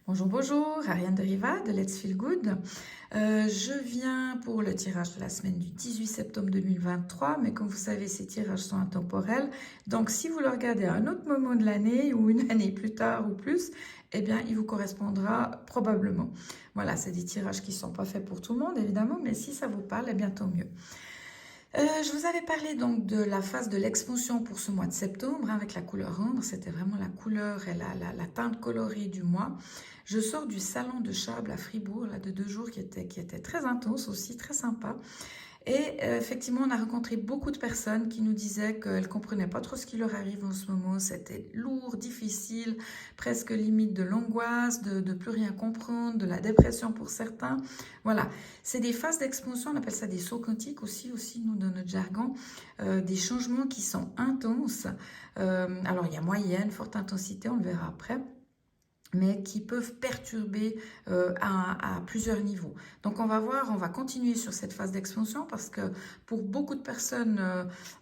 Bonjour, bonjour, Ariane Deriva de Let's Feel Good. Je viens pour le tirage de la semaine du 18 septembre 2023, mais comme vous savez, ces tirages sont intemporels. Donc, si vous le regardez à un autre moment de l'année ou une année plus tard ou plus, eh bien, il vous correspondra probablement. Voilà, c'est des tirages qui ne sont pas faits pour tout le monde, évidemment, mais si ça vous parle, eh bien, tant mieux. Je vous avais parlé donc de la phase de l'expansion pour ce mois de septembre avec la couleur ambre. C'était vraiment la couleur et la teinte colorée du mois. Je sors du salon de Chable à Fribourg là, de 2 jours qui était très intense aussi, très sympa. Et effectivement, on a rencontré beaucoup de personnes qui nous disaient qu'elles ne comprenaient pas trop ce qui leur arrive en ce moment. C'était lourd, difficile, presque limite de l'angoisse, de plus rien comprendre, de la dépression pour certains. Voilà, c'est des phases d'expansion, on appelle ça des sauts quantiques aussi nous, dans notre jargon, des changements qui sont intenses. Alors, il y a moyenne, forte intensité, on le verra après, mais qui peuvent perturber à plusieurs niveaux. Donc on va voir, on va continuer sur cette phase d'expansion parce que pour beaucoup de personnes,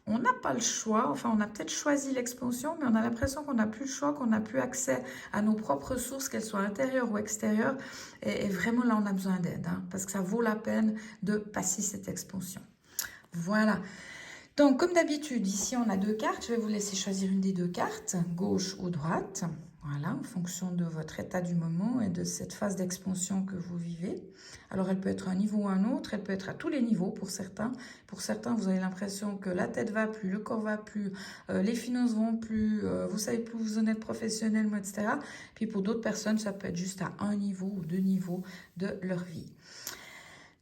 on n'a pas le choix, enfin on a peut-être choisi l'expansion, mais on a l'impression qu'on n'a plus le choix, qu'on n'a plus accès à nos propres sources, qu'elles soient intérieures ou extérieures, et vraiment là on a besoin d'aide, hein, parce que ça vaut la peine de passer cette expansion. Voilà. Donc, comme d'habitude, ici on a 2 cartes. Je vais vous laisser choisir une des 2 cartes, gauche ou droite. Voilà, en fonction de votre état du moment et de cette phase d'expansion que vous vivez. Alors, elle peut être à un niveau ou à un autre, elle peut être à tous les niveaux pour certains. Pour certains, vous avez l'impression que la tête va plus, le corps va plus, les finances vont plus, vous savez plus où vous en êtes professionnellement, etc. Puis pour d'autres personnes, ça peut être juste à un niveau ou 2 niveaux de leur vie.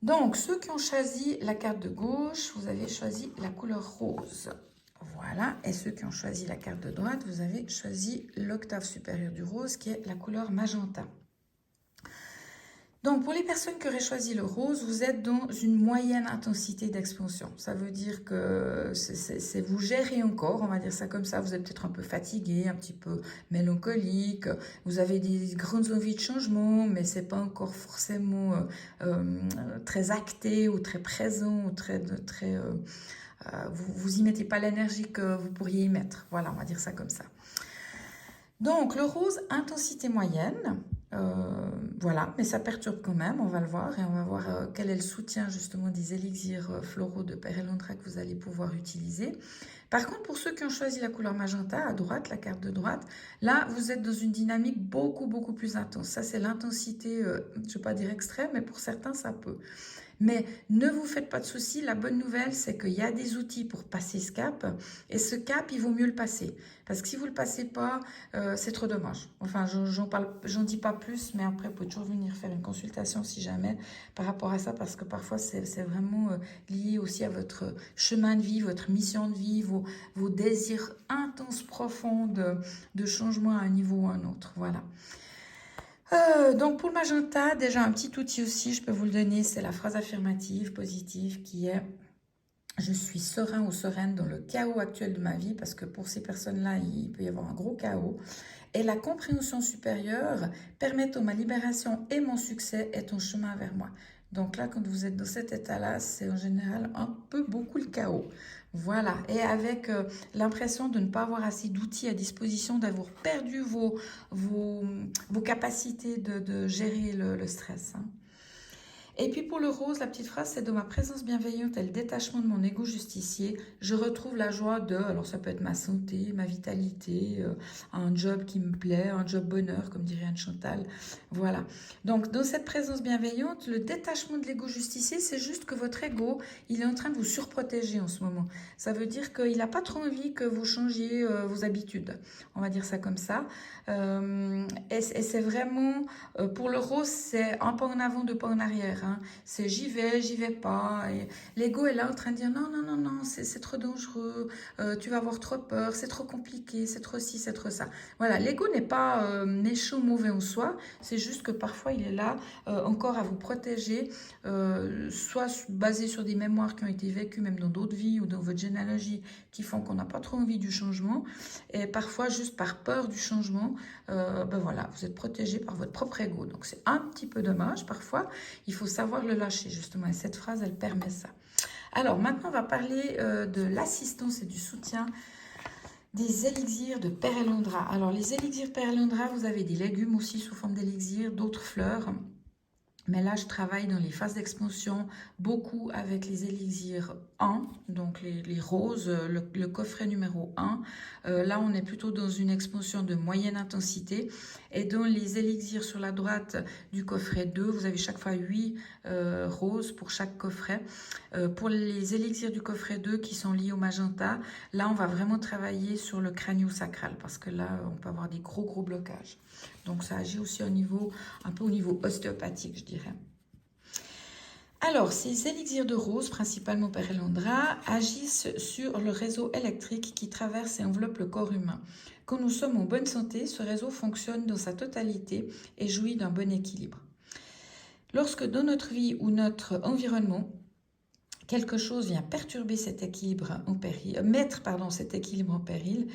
Donc, ceux qui ont choisi la carte de gauche, vous avez choisi la couleur rose. Voilà. Et ceux qui ont choisi la carte de droite, vous avez choisi l'octave supérieure du rose, qui est la couleur magenta. Donc, pour les personnes qui auraient choisi le rose, vous êtes dans une moyenne intensité d'expansion. Ça veut dire que c'est vous gérez encore, on va dire ça comme ça. Vous êtes peut-être un peu fatigué, un petit peu mélancolique. Vous avez des grandes envies de changement, mais c'est pas encore forcément très acté ou très présent ou vous y mettez pas l'énergie que vous pourriez y mettre. Voilà, on va dire ça comme ça. Donc, le rose, intensité moyenne. Voilà, mais ça perturbe quand même, on va le voir. Et on va voir quel est le soutien justement des élixirs floraux de Pérélondra que vous allez pouvoir utiliser. Par contre, pour ceux qui ont choisi la couleur magenta, à droite, la carte de droite, là, vous êtes dans une dynamique beaucoup plus intense. Ça, c'est l'intensité, je ne vais pas dire extrême, mais pour certains, ça peut. Mais ne vous faites pas de soucis, la bonne nouvelle, c'est qu'il y a des outils pour passer ce cap. Et ce cap, il vaut mieux le passer. Parce que si vous ne le passez pas, c'est trop dommage. Enfin, j'en dis pas plus, mais après, vous pouvez toujours venir faire une consultation si jamais par rapport à ça, parce que parfois, c'est vraiment lié aussi à votre chemin de vie, votre mission de vie, vos désirs intenses, profonds de changement à un niveau ou à un autre. Voilà. Donc pour le magenta, déjà un petit outil aussi, je peux vous le donner, c'est la phrase affirmative, positive, qui est « Je suis serein ou sereine dans le chaos actuel de ma vie », parce que pour ces personnes-là, il peut y avoir un gros chaos. Et la compréhension supérieure permettant ma libération et mon succès est un chemin vers moi. Donc là, quand vous êtes dans cet état-là, c'est en général un peu beaucoup le chaos. Voilà, et avec l'impression de ne pas avoir assez d'outils à disposition, d'avoir perdu vos capacités de gérer le stress. Hein. Et puis pour le rose, la petite phrase, c'est « De ma présence bienveillante et le détachement de mon ego justicier, je retrouve la joie de… » Alors ça peut être ma santé, ma vitalité, un job qui me plaît, un job bonheur, comme dirait Anne Chantal. Voilà. Donc dans cette présence bienveillante, le détachement de l'ego justicier, c'est juste que votre ego, il est en train de vous surprotéger en ce moment. Ça veut dire qu'il n'a pas trop envie que vous changiez vos habitudes. On va dire ça comme ça. Et c'est vraiment, pour le rose, c'est un pas en avant, 2 pas en arrière. Hein. C'est j'y vais pas. Et l'ego est là en train de dire non, c'est trop dangereux, tu vas avoir trop peur, c'est trop compliqué, c'est trop ci, c'est trop ça. Voilà, l'ego n'est pas méchant, mauvais en soi, c'est juste que parfois il est là encore à vous protéger, soit basé sur des mémoires qui ont été vécues même dans d'autres vies ou dans votre généalogie qui font qu'on n'a pas trop envie du changement, et parfois juste par peur du changement, ben voilà, vous êtes protégé par votre propre ego. Donc c'est un petit peu dommage parfois, il faut savoir le lâcher justement, et cette phrase elle permet ça. Alors maintenant on va parler de l'assistance et du soutien Des élixirs de Pérélondra. Alors, les élixirs Pérélondra, vous avez des légumes aussi sous forme d'élixir, d'autres fleurs. Mais là, je travaille dans les phases d'expansion beaucoup avec les élixirs 1, donc les roses, le coffret numéro 1. Là, on est plutôt dans une expansion de moyenne intensité. Et dans les élixirs sur la droite du coffret 2, vous avez chaque fois 8 roses pour chaque coffret. Pour les élixirs du coffret 2 qui sont liés au magenta, là, on va vraiment travailler sur le crânio-sacral parce que là, on peut avoir des gros blocages. Donc, ça agit aussi au niveau, un peu au niveau ostéopathique, je dirais. Alors, ces élixirs de rose, principalement Pérélondra, agissent sur le réseau électrique qui traverse et enveloppe le corps humain. Quand nous sommes en bonne santé, ce réseau fonctionne dans sa totalité et jouit d'un bon équilibre. Lorsque dans notre vie ou notre environnement, quelque chose vient perturber cet équilibre en péril, mettre cet équilibre en péril,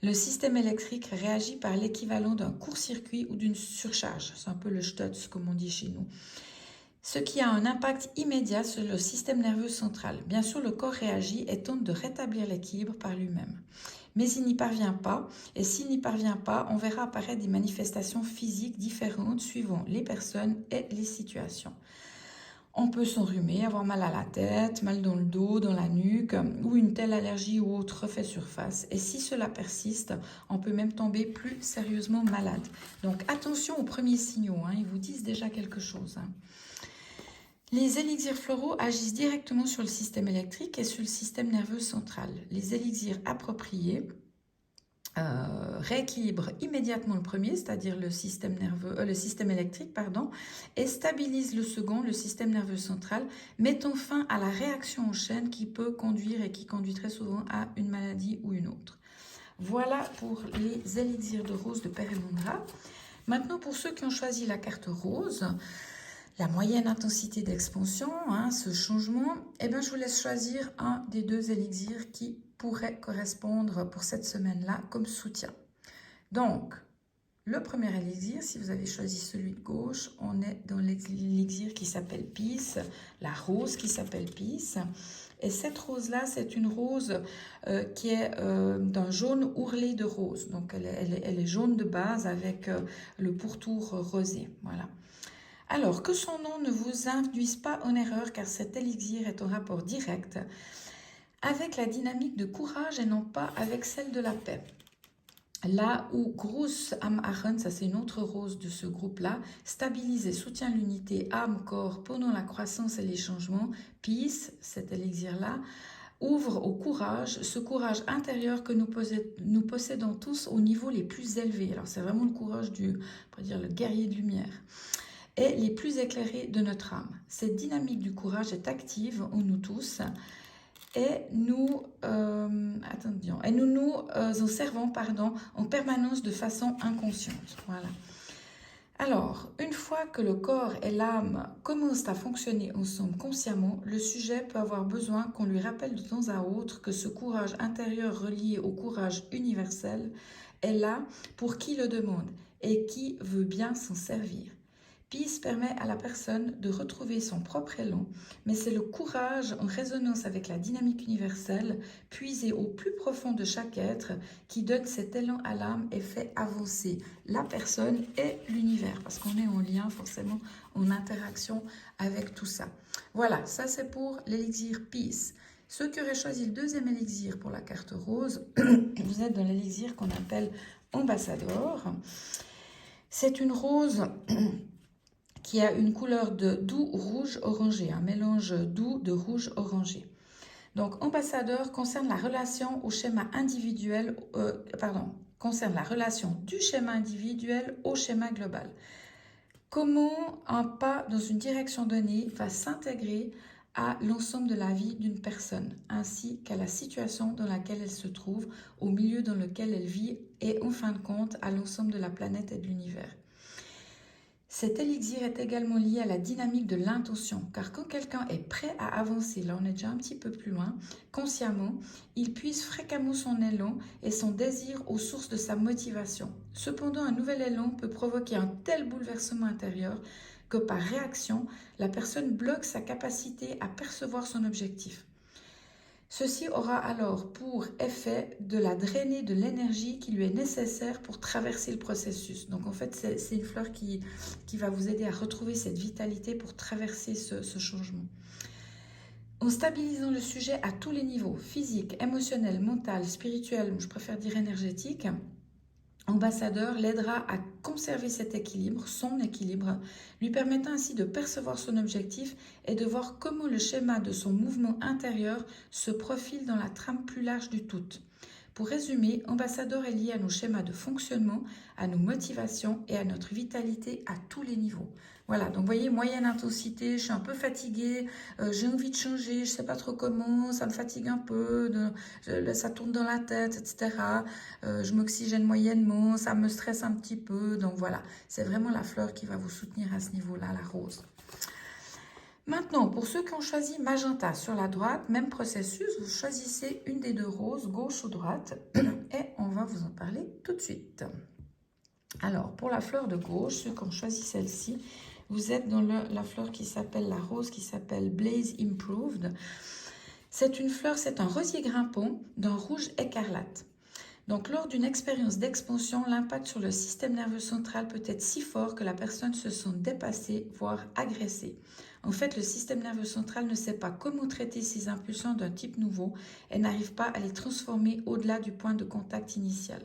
le système électrique réagit par l'équivalent d'un court-circuit ou d'une surcharge. C'est un peu le stutz, comme on dit chez nous. Ce qui a un impact immédiat sur le système nerveux central. Bien sûr, le corps réagit et tente de rétablir l'équilibre par lui-même. Mais il n'y parvient pas, et s'il n'y parvient pas, on verra apparaître des manifestations physiques différentes suivant les personnes et les situations. On peut s'enrhumer, avoir mal à la tête, mal dans le dos, dans la nuque, ou une telle allergie ou autre refait surface. Et si cela persiste, on peut même tomber plus sérieusement malade. Donc attention aux premiers signaux, ils vous disent déjà quelque chose. Les élixirs floraux agissent directement sur le système électrique et sur le système nerveux central. Les élixirs appropriés rééquilibre immédiatement le premier, c'est-à-dire le système électrique, et stabilise le second, le système nerveux central, mettant fin à la réaction en chaîne qui peut conduire et qui conduit très souvent à une maladie ou une autre. Voilà pour les élixirs de rose de Pérélondra. Maintenant, pour ceux qui ont choisi la carte rose, la moyenne intensité d'expansion, ce changement, je vous laisse choisir un des deux élixirs qui pourrait correspondre pour cette semaine-là comme soutien. Donc, le premier élixir, si vous avez choisi celui de gauche, on est dans l'élixir qui s'appelle Peace, la rose qui s'appelle Peace. Et cette rose-là, c'est une rose qui est d'un jaune ourlé de rose. Donc, elle est jaune de base avec le pourtour rosé. Voilà. Alors, que son nom ne vous induise pas en erreur, car cet élixir est en rapport direct avec la dynamique de courage et non pas avec celle de la paix. Là où Gruß am Aachen, ça c'est une autre rose de ce groupe-là, stabilise et soutient l'unité âme-corps pendant la croissance et les changements, Peace, cet élixir-là, ouvre au courage, ce courage intérieur que nous possédons tous au niveau les plus élevés. Alors c'est vraiment le courage on pourrait dire le guerrier de lumière. Et les plus éclairés de notre âme. Cette dynamique du courage est active en nous tous et nous en servons en permanence de façon inconsciente. Voilà. Alors, une fois que le corps et l'âme commencent à fonctionner ensemble consciemment, le sujet peut avoir besoin qu'on lui rappelle de temps à autre que ce courage intérieur relié au courage universel est là pour qui le demande et qui veut bien s'en servir. Peace permet à la personne de retrouver son propre élan, mais c'est le courage en résonance avec la dynamique universelle, puisé au plus profond de chaque être, qui donne cet élan à l'âme et fait avancer la personne et l'univers, parce qu'on est en lien forcément, en interaction avec tout ça. Voilà, ça c'est pour l'élixir Peace. Ceux qui auraient choisi le deuxième élixir pour la carte rose, vous êtes dans l'élixir qu'on appelle Ambassador. C'est une rose qui a une couleur de doux rouge-orangé, un mélange doux de rouge-orangé. Donc, ambassadeur concerne la relation au schéma individuel, concerne la relation du schéma individuel au schéma global. Comment un pas dans une direction donnée va s'intégrer à l'ensemble de la vie d'une personne, ainsi qu'à la situation dans laquelle elle se trouve, au milieu dans lequel elle vit et en fin de compte à l'ensemble de la planète et de l'univers. Cet élixir est également lié à la dynamique de l'intention, car quand quelqu'un est prêt à avancer, là on est déjà un petit peu plus loin, consciemment, il puise fréquemment son élan et son désir aux sources de sa motivation. Cependant, un nouvel élan peut provoquer un tel bouleversement intérieur que par réaction, la personne bloque sa capacité à percevoir son objectif. Ceci aura alors pour effet de la drainer de l'énergie qui lui est nécessaire pour traverser le processus. Donc en fait, c'est une fleur qui va vous aider à retrouver cette vitalité pour traverser ce changement. En stabilisant le sujet à tous les niveaux, physique, émotionnel, mental, spirituel, je préfère dire énergétique, Ambassadeur l'aidera à conserver cet équilibre, son équilibre, lui permettant ainsi de percevoir son objectif et de voir comment le schéma de son mouvement intérieur se profile dans la trame plus large du tout. Pour résumer, Ambassadeur est lié à nos schémas de fonctionnement, à nos motivations et à notre vitalité à tous les niveaux. Voilà, donc vous voyez, moyenne intensité, je suis un peu fatiguée, j'ai envie de changer, je ne sais pas trop comment, ça me fatigue un peu, ça tourne dans la tête, etc. Je m'oxygène moyennement, ça me stresse un petit peu, donc voilà, c'est vraiment la fleur qui va vous soutenir à ce niveau-là, la rose. Maintenant, pour ceux qui ont choisi magenta sur la droite, même processus, vous choisissez une des deux roses, gauche ou droite, et on va vous en parler tout de suite. Alors, pour la fleur de gauche, ceux qui ont choisi celle-ci, vous êtes dans la fleur qui s'appelle la rose, qui s'appelle Blaze Improved. C'est une fleur, c'est un rosier grimpant d'un rouge écarlate. Donc, lors d'une expérience d'expansion, l'impact sur le système nerveux central peut être si fort que la personne se sent dépassée, voire agressée. En fait, le système nerveux central ne sait pas comment traiter ces impulsions d'un type nouveau et n'arrive pas à les transformer au-delà du point de contact initial.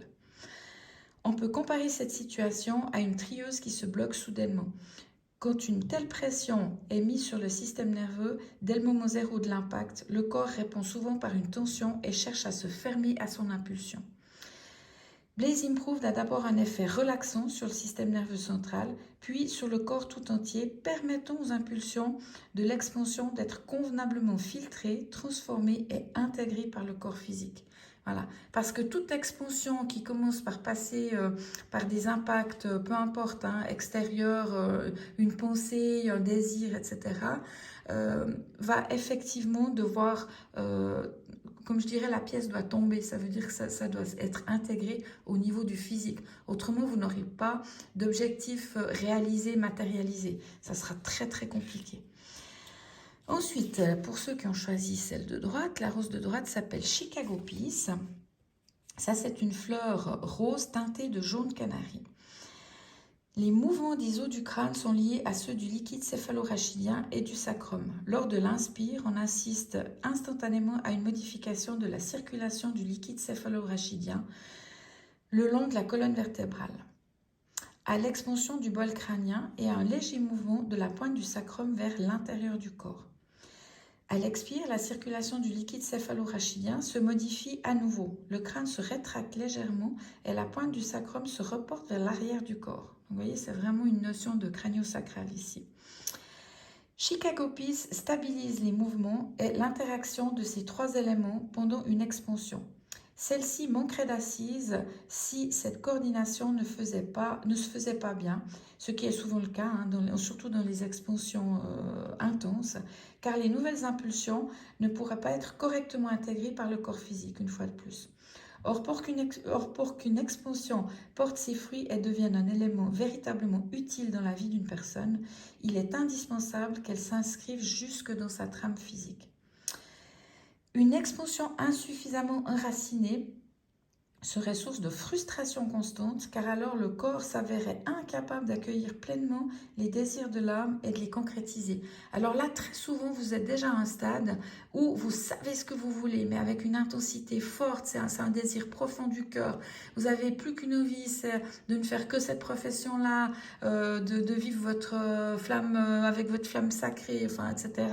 On peut comparer cette situation à une trieuse qui se bloque soudainement. Quand une telle pression est mise sur le système nerveux, dès le moment zéro de l'impact, le corps répond souvent par une tension et cherche à se fermer à son impulsion. Blaze Improved a d'abord un effet relaxant sur le système nerveux central, puis sur le corps tout entier, permettant aux impulsions de l'expansion d'être convenablement filtrées, transformées et intégrées par le corps physique. Voilà, parce que toute expansion qui commence par passer par des impacts, peu importe, extérieurs, une pensée, un désir, etc., va effectivement devoir comme je dirais, la pièce doit tomber, ça veut dire que ça doit être intégré au niveau du physique. Autrement, vous n'aurez pas d'objectif réalisé, matérialisé. Ça sera très, très compliqué. Ensuite, pour ceux qui ont choisi celle de droite, la rose de droite s'appelle Chicago Peace. Ça, c'est une fleur rose teintée de jaune canari. Les mouvements des os du crâne sont liés à ceux du liquide céphalorachidien et du sacrum. Lors de l'inspire, on assiste instantanément à une modification de la circulation du liquide céphalorachidien le long de la colonne vertébrale, à l'expansion du bol crânien et à un léger mouvement de la pointe du sacrum vers l'intérieur du corps. À l'expire, la circulation du liquide céphalorachidien se modifie à nouveau. Le crâne se rétracte légèrement et la pointe du sacrum se reporte vers l'arrière du corps. Vous voyez, c'est vraiment une notion de crânio-sacral ici. Chicago Peace stabilise les mouvements et l'interaction de ces trois éléments pendant une expansion. Celle-ci manquerait d'assise si cette coordination ne se faisait pas bien, ce qui est souvent le cas, surtout dans les expansions intenses, car les nouvelles impulsions ne pourraient pas être correctement intégrées par le corps physique, une fois de plus. Or, pour qu'une expansion porte ses fruits et devienne un élément véritablement utile dans la vie d'une personne, il est indispensable qu'elle s'inscrive jusque dans sa trame physique. Une expansion insuffisamment enracinée serait source de frustration constante, car alors le corps s'avérait incapable d'accueillir pleinement les désirs de l'âme et de les concrétiser. Alors là, très souvent, vous êtes déjà à un stade où vous savez ce que vous voulez, mais avec une intensité forte, c'est un désir profond du cœur. Vous n'avez plus qu'une envie, c'est de ne faire que cette profession-là, de vivre votre flamme avec votre flamme sacrée, enfin, etc.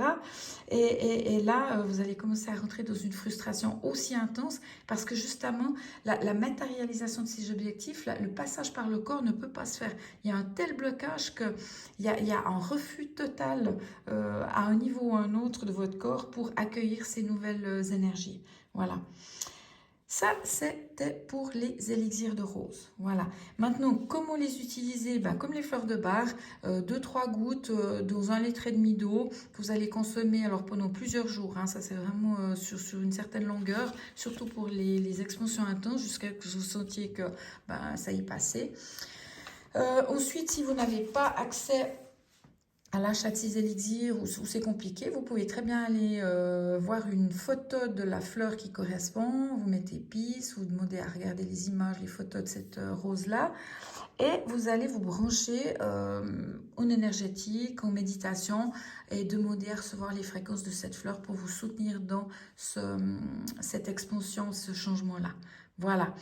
Et là, vous allez commencer à rentrer dans une frustration aussi intense, parce que justement, la matérialisation de ces objectifs, le passage par le corps ne peut pas se faire. Il y a un tel blocage qu'il y a un refus total à un niveau ou à un autre de votre corps pour accueillir ces nouvelles énergies. Voilà. Ça, c'était pour les élixirs de rose. Voilà. Maintenant, comment les utiliser? Comme les fleurs de bar, 2-3 gouttes dans 1,5 litre d'eau que vous allez consommer alors pendant plusieurs jours. Ça, c'est vraiment sur une certaine longueur, surtout pour les expansions intenses, jusqu'à ce que vous sentiez que ça y est passé. Ensuite, si vous n'avez pas accès à l'achat de ces élixirs où c'est compliqué, vous pouvez très bien aller voir une photo de la fleur qui correspond. Vous mettez Peace, vous demandez à regarder les images, les photos de cette rose-là. Et vous allez vous brancher en énergétique, en méditation et demander à recevoir les fréquences de cette fleur pour vous soutenir dans cette expansion, ce changement-là. Voilà.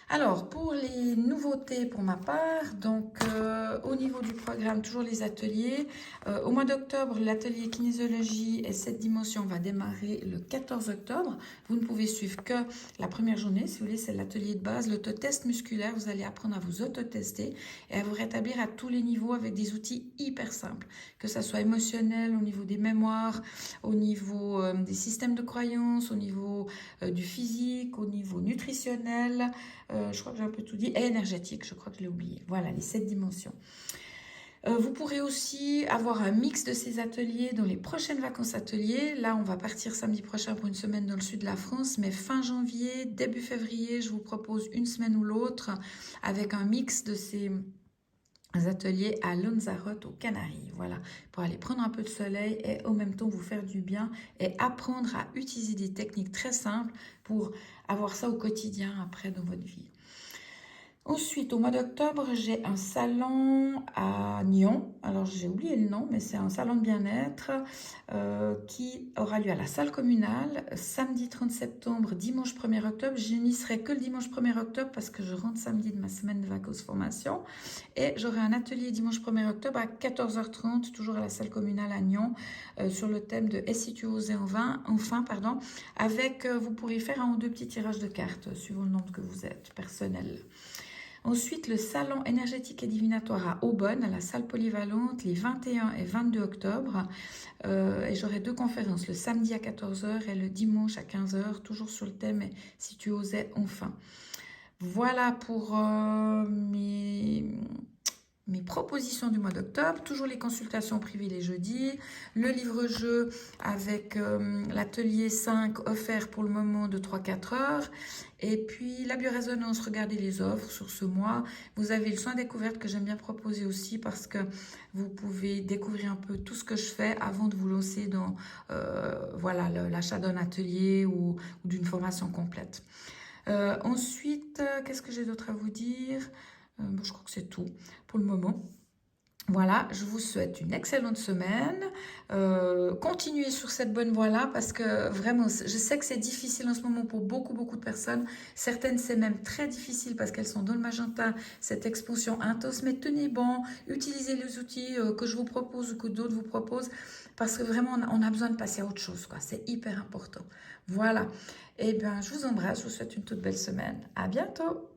Alors, pour les nouveautés pour ma part, donc au niveau du programme, toujours les ateliers. Au mois d'octobre, l'atelier kinésiologie et 7 dimensions va démarrer le 14 octobre. Vous ne pouvez suivre que la première journée, si vous voulez, c'est l'atelier de base, l'autotest musculaire. Vous allez apprendre à vous autotester et à vous rétablir à tous les niveaux avec des outils hyper simples, que ça soit émotionnel, au niveau des mémoires, au niveau des systèmes de croyances, au niveau du physique, au niveau nutritionnel, je crois que j'ai un peu tout dit, et énergétique, je crois que je l'ai oublié. Voilà, les 7 dimensions. Vous pourrez aussi avoir un mix de ces ateliers dans les prochaines vacances ateliers. Là, on va partir samedi prochain pour une semaine dans le sud de la France, mais fin janvier, début février, je vous propose une semaine ou l'autre avec un mix de ces ateliers à Lanzarote aux Canaries, voilà, pour aller prendre un peu de soleil et en même temps vous faire du bien et apprendre à utiliser des techniques très simples pour avoir ça au quotidien après dans votre vie. Ensuite, au mois d'octobre, j'ai un salon à Nyon. Alors, j'ai oublié le nom, mais c'est un salon de bien-être qui aura lieu à la salle communale, samedi 30 septembre, dimanche 1er octobre. Je n'y serai que le dimanche 1er octobre parce que je rentre samedi de ma semaine de vacances formation. Et j'aurai un atelier dimanche 1er octobre à 14h30, toujours à la salle communale à Nyon, sur le thème de « Et si tu osais enfin, pardon, avec, vous pourrez faire un ou deux petits tirages de cartes, suivant le nombre que vous êtes, personnel. Ensuite, le salon énergétique et divinatoire à Aubonne, à la salle polyvalente, les 21 et 22 octobre. Et j'aurai 2 conférences, le samedi à 14h et le dimanche à 15h, toujours sur le thème « Si tu osais enfin ». Voilà pour mes propositions du mois d'octobre, toujours les consultations privées les jeudis, le livre-jeu avec l'atelier 5 offert pour le moment de 3-4 heures, et puis la biorésonance, regardez les offres sur ce mois. Vous avez le soin découverte que j'aime bien proposer aussi parce que vous pouvez découvrir un peu tout ce que je fais avant de vous lancer dans voilà, l'achat d'un atelier ou d'une formation complète. Ensuite, qu'est-ce que j'ai d'autre à vous dire ? Bon, je crois que c'est tout pour le moment. Voilà, je vous souhaite une excellente semaine. Continuez sur cette bonne voie-là parce que vraiment, je sais que c'est difficile en ce moment pour beaucoup de personnes. Certaines, c'est même très difficile parce qu'elles sont dans le magenta, cette expansion intense. Mais tenez bon, utilisez les outils que je vous propose ou que d'autres vous proposent parce que vraiment, on a besoin de passer à autre chose, quoi. C'est hyper important. Voilà. Eh bien, je vous embrasse, je vous souhaite une toute belle semaine. À bientôt.